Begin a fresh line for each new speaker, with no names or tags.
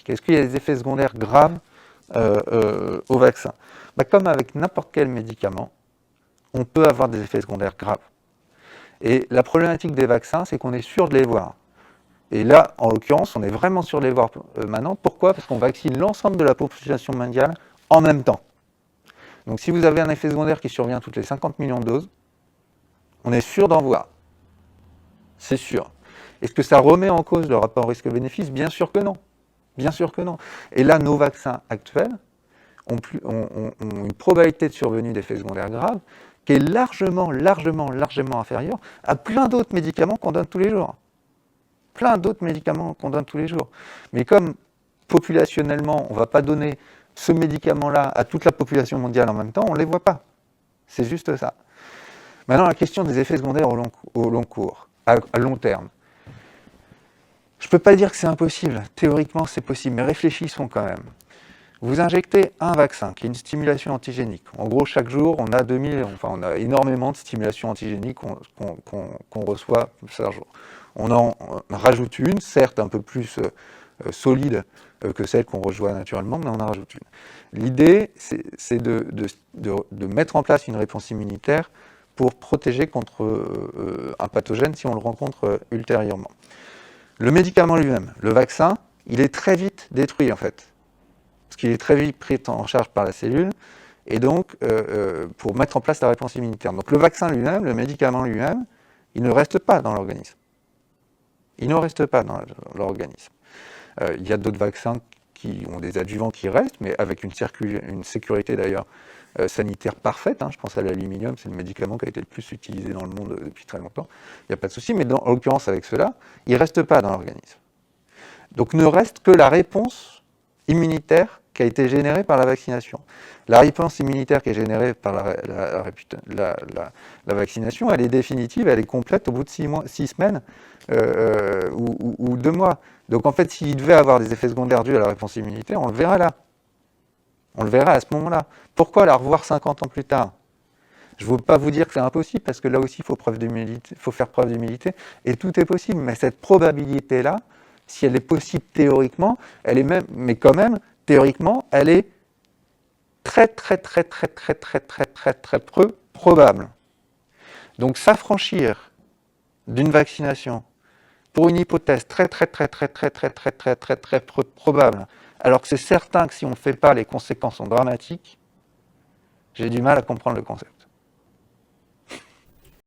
symptomatiques. Est-ce qu'il y a des effets secondaires graves au vaccin? Comme avec n'importe quel médicament, on peut avoir des effets secondaires graves. Et la problématique des vaccins, c'est qu'on est sûr de les voir. Et là, en l'occurrence, on est vraiment sûr de les voir maintenant. Pourquoi? Parce qu'on vaccine l'ensemble de la population mondiale en même temps. Donc si vous avez un effet secondaire qui survient toutes les 50 millions de doses, on est sûr d'en voir. C'est sûr. Est-ce que ça remet en cause le rapport risque-bénéfice? Bien sûr que non. Bien sûr que non. Et là, nos vaccins actuels ont une probabilité de survenue d'effets secondaires graves qui est largement inférieure à plein d'autres médicaments qu'on donne tous les jours. Plein d'autres médicaments qu'on donne tous les jours. Mais comme populationnellement, on ne va pas donner ce médicament-là à toute la population mondiale en même temps, on ne les voit pas. C'est juste ça. Maintenant, la question des effets secondaires au long cours, à long terme. Je ne peux pas dire que c'est impossible. Théoriquement, c'est possible, mais réfléchissons quand même. Vous injectez un vaccin qui est une stimulation antigénique. En gros, chaque jour, on a énormément de stimulations antigéniques qu'on reçoit chaque jour. On en rajoute une, certes un peu plus solide que celle qu'on reçoit naturellement, mais on en rajoute une. L'idée, c'est de mettre en place une réponse immunitaire pour protéger contre un pathogène si on le rencontre ultérieurement. Le médicament lui-même, le vaccin, il est très vite détruit en fait, parce qu'il est très vite pris en charge par la cellule, et donc pour mettre en place la réponse immunitaire. Donc le vaccin lui-même, le médicament lui-même, il ne reste pas dans l'organisme. Il ne reste pas dans l'organisme. Il y a d'autres vaccins qui ont des adjuvants qui restent, mais avec une sécurité d'ailleurs sanitaire parfaite. Je pense à l'aluminium, c'est le médicament qui a été le plus utilisé dans le monde depuis très longtemps. Il n'y a pas de souci, mais en l'occurrence avec cela, il ne reste pas dans l'organisme. Donc ne reste que la réponse immunitaire qui a été générée par la vaccination. La réponse immunitaire qui est générée par la vaccination, elle est définitive, elle est complète au bout de 6 semaines ou 2 mois. Donc en fait, s'il devait avoir des effets secondaires dus à la réponse immunitaire, on le verra là. On le verra à ce moment-là. Pourquoi la revoir 50 ans plus tard? Je ne veux pas vous dire que c'est impossible, parce que là aussi, il faut faire preuve d'humilité, et tout est possible. Mais cette probabilité-là, si elle est possible théoriquement, elle est même, mais quand même, théoriquement, elle est très peu probable. Donc s'affranchir d'une vaccination pour une hypothèse très probable, alors que c'est certain que si on ne le fait pas, les conséquences sont dramatiques, j'ai du mal à comprendre le concept.